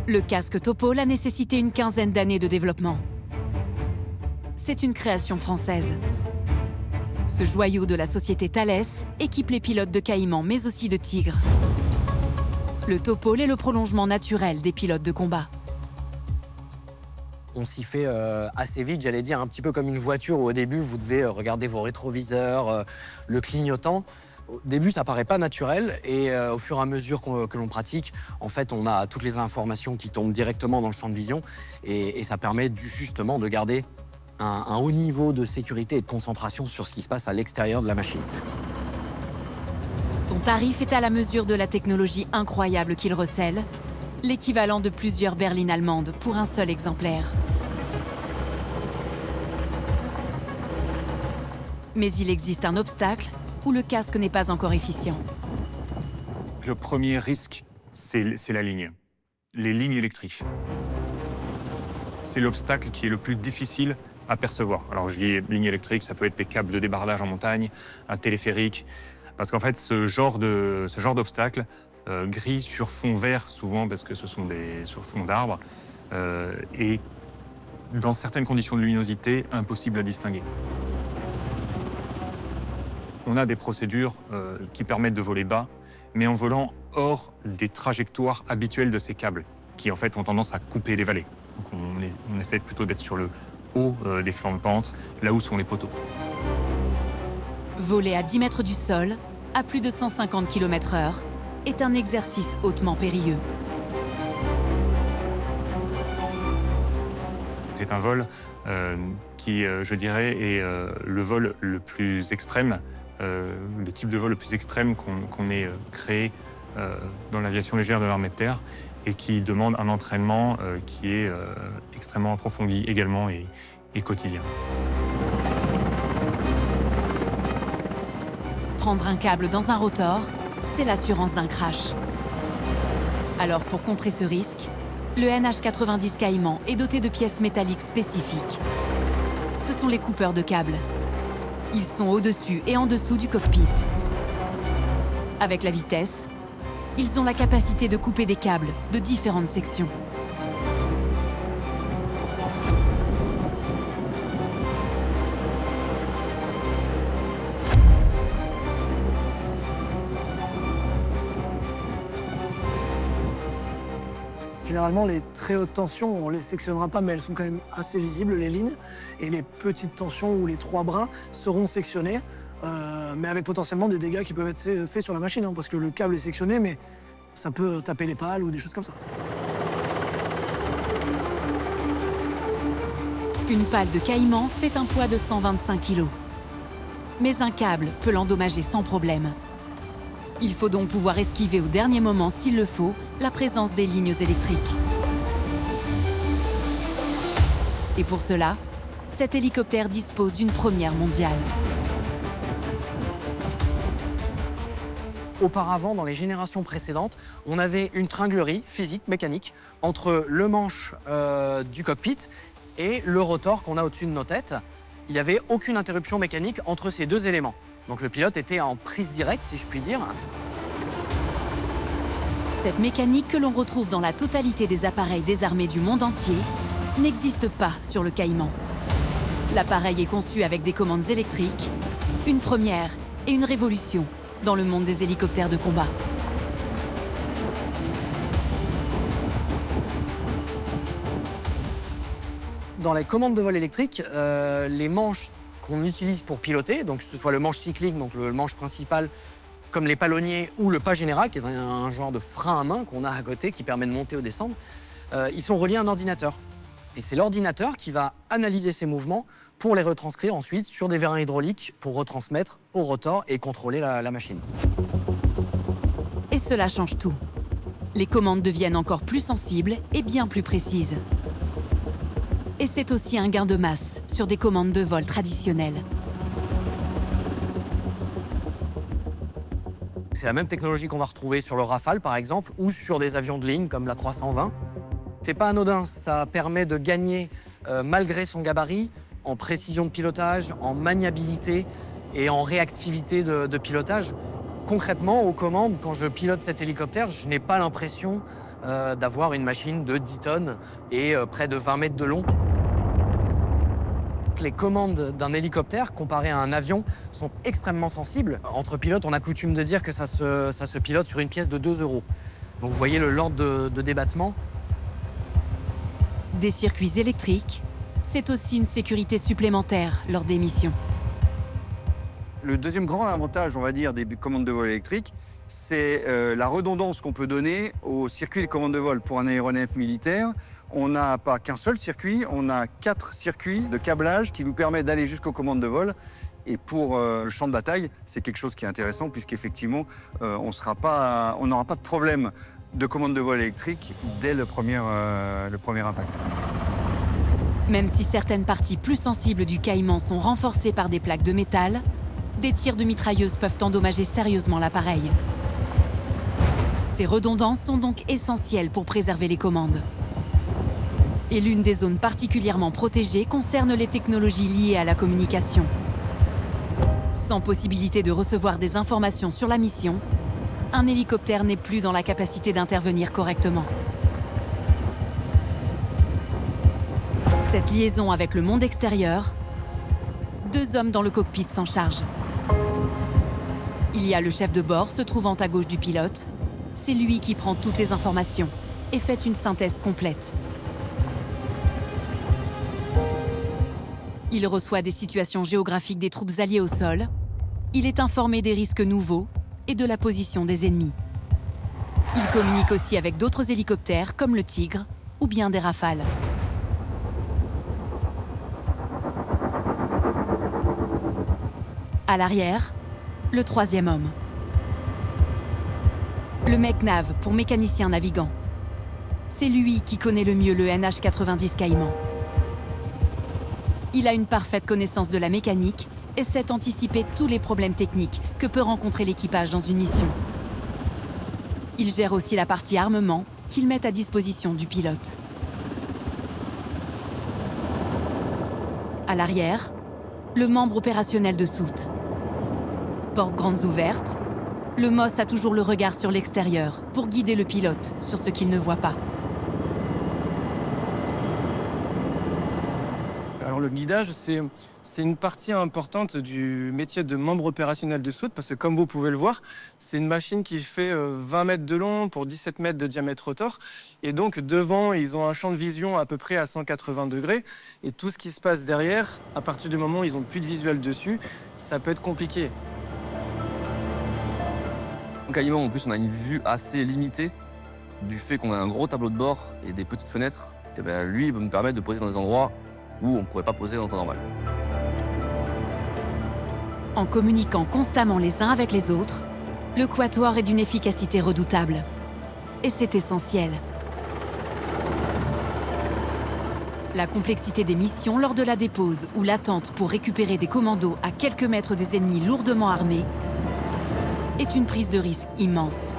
Le casque Topol a nécessité une quinzaine d'années de développement. C'est une création française. Ce joyau de la société Thales équipe les pilotes de Caïman, mais aussi de Tigre. Le Topol est le prolongement naturel des pilotes de combat. On s'y fait assez vite, j'allais dire, un petit peu comme une voiture où au début, vous devez regarder vos rétroviseurs, le clignotant. Au début, ça paraît pas naturel et au fur et à mesure que l'on pratique, en fait, on a toutes les informations qui tombent directement dans le champ de vision et ça permet justement de garder un haut niveau de sécurité et de concentration sur ce qui se passe à l'extérieur de la machine. Son tarif est à la mesure de la technologie incroyable qu'il recèle, l'équivalent de plusieurs berlines allemandes pour un seul exemplaire. Mais il existe un obstacle où le casque n'est pas encore efficient. Le premier risque, c'est la ligne. Les lignes électriques. C'est l'obstacle qui est le plus difficile à percevoir. Alors je dis ligne électrique, ça peut être des câbles de débardage en montagne, un téléphérique, parce qu'en fait ce genre d'obstacle, gris sur fond vert souvent parce que ce sont sur fond d'arbres, et dans certaines conditions de luminosité, impossible à distinguer. On a des procédures qui permettent de voler bas, mais en volant hors des trajectoires habituelles de ces câbles, qui en fait ont tendance à couper les vallées. Donc on essaie plutôt d'être sur le haut des flancs de pente, là où sont les poteaux. Voler à 10 mètres du sol, à plus de 150 km/h, est un exercice hautement périlleux. C'est un vol qui, je dirais, est le vol le plus extrême, le type de vol le plus extrême qu'on ait créé dans l'aviation légère de l'armée de terre et qui demande un entraînement qui est extrêmement approfondi également et quotidien. Prendre un câble dans un rotor, c'est l'assurance d'un crash. Alors pour contrer ce risque, le NH90 Caïman est doté de pièces métalliques spécifiques. Ce sont les coupeurs de câbles. Ils sont au-dessus et en dessous du cockpit. Avec la vitesse, ils ont la capacité de couper des câbles de différentes sections. Généralement, les très hautes tensions, on ne les sectionnera pas, mais elles sont quand même assez visibles, les lignes. Et les petites tensions ou les 3 brins seront sectionnés, mais avec potentiellement des dégâts qui peuvent être faits sur la machine, hein, parce que le câble est sectionné, mais ça peut taper les pales ou des choses comme ça. Une pale de Caïman fait un poids de 125 kg. Mais un câble peut l'endommager sans problème. Il faut donc pouvoir esquiver au dernier moment, s'il le faut, la présence des lignes électriques. Et pour cela, cet hélicoptère dispose d'une première mondiale. Auparavant, dans les générations précédentes, on avait une tringlerie physique, mécanique, entre le manche du cockpit et le rotor qu'on a au-dessus de nos têtes. Il n'y avait aucune interruption mécanique entre ces deux éléments. Donc le pilote était en prise directe, si je puis dire. Cette mécanique que l'on retrouve dans la totalité des appareils des armées du monde entier n'existe pas sur le Caïman. L'appareil est conçu avec des commandes électriques, une première et une révolution dans le monde des hélicoptères de combat. Dans les commandes de vol électrique, les manches qu'on utilise pour piloter, donc que ce soit le manche cyclique, donc le manche principal, comme les palonniers ou le pas général, qui est un genre de frein à main qu'on a à côté qui permet de monter ou descendre, ils sont reliés à un ordinateur. Et c'est l'ordinateur qui va analyser ces mouvements pour les retranscrire ensuite sur des vérins hydrauliques pour retransmettre au rotor et contrôler la machine. Et cela change tout. Les commandes deviennent encore plus sensibles et bien plus précises. Et c'est aussi un gain de masse sur des commandes de vol traditionnelles. C'est la même technologie qu'on va retrouver sur le Rafale, par exemple, ou sur des avions de ligne comme la 320. C'est pas anodin, ça permet de gagner, malgré son gabarit, en précision de pilotage, en maniabilité et en réactivité de pilotage. Concrètement, aux commandes, quand je pilote cet hélicoptère, je n'ai pas l'impression d'avoir une machine de 10 tonnes et près de 20 mètres de long. Les commandes d'un hélicoptère, comparées à un avion, sont extrêmement sensibles. Entre pilotes, on a coutume de dire que ça se pilote sur une pièce de 2 euros. Donc vous voyez l'ordre de débattement. Des circuits électriques, c'est aussi une sécurité supplémentaire lors des missions. Le deuxième grand avantage, on va dire, des commandes de vol électriques, c'est la redondance qu'on peut donner au circuit de commande de vol. Pour un aéronef militaire, on n'a pas qu'un seul circuit, on a 4 circuits de câblage qui nous permettent d'aller jusqu'aux commandes de vol. Et pour le champ de bataille, c'est quelque chose qui est intéressant puisqu'effectivement, on n'aura pas de problème de commande de vol électrique dès le premier impact. Même si certaines parties plus sensibles du caïman sont renforcées par des plaques de métal, des tirs de mitrailleuses peuvent endommager sérieusement l'appareil. Ces redondances sont donc essentielles pour préserver les commandes. Et l'une des zones particulièrement protégées concerne les technologies liées à la communication. Sans possibilité de recevoir des informations sur la mission, un hélicoptère n'est plus dans la capacité d'intervenir correctement. Cette liaison avec le monde extérieur, 2 hommes dans le cockpit s'en chargent. Il y a le chef de bord se trouvant à gauche du pilote. C'est lui qui prend toutes les informations et fait une synthèse complète. Il reçoit des situations géographiques des troupes alliées au sol. Il est informé des risques nouveaux et de la position des ennemis. Il communique aussi avec d'autres hélicoptères comme le Tigre ou bien des Rafales. À l'arrière, le 3e homme. Le mec-nav pour mécanicien navigant. C'est lui qui connaît le mieux le NH90 Caïman. Il a une parfaite connaissance de la mécanique et sait anticiper tous les problèmes techniques que peut rencontrer l'équipage dans une mission. Il gère aussi la partie armement qu'il met à disposition du pilote. À l'arrière, le membre opérationnel de soute. Portes grandes ouvertes, le MOS a toujours le regard sur l'extérieur pour guider le pilote sur ce qu'il ne voit pas. Alors le guidage, c'est une partie importante du métier de membre opérationnel de soute parce que comme vous pouvez le voir, c'est une machine qui fait 20 mètres de long pour 17 mètres de diamètre rotor. Et donc devant, ils ont un champ de vision à peu près à 180 degrés. Et tout ce qui se passe derrière, à partir du moment où ils n'ont plus de visuel dessus, ça peut être compliqué. Donc à Caïman, en plus, on a une vue assez limitée du fait qu'on a un gros tableau de bord et des petites fenêtres. Et ben, lui, il peut me permettre de poser dans des endroits où on ne pourrait pas poser en temps normal. En communiquant constamment les uns avec les autres, le quatuor est d'une efficacité redoutable. Et c'est essentiel. La complexité des missions lors de la dépose ou l'attente pour récupérer des commandos à quelques mètres des ennemis lourdement armés est une prise de risque immense.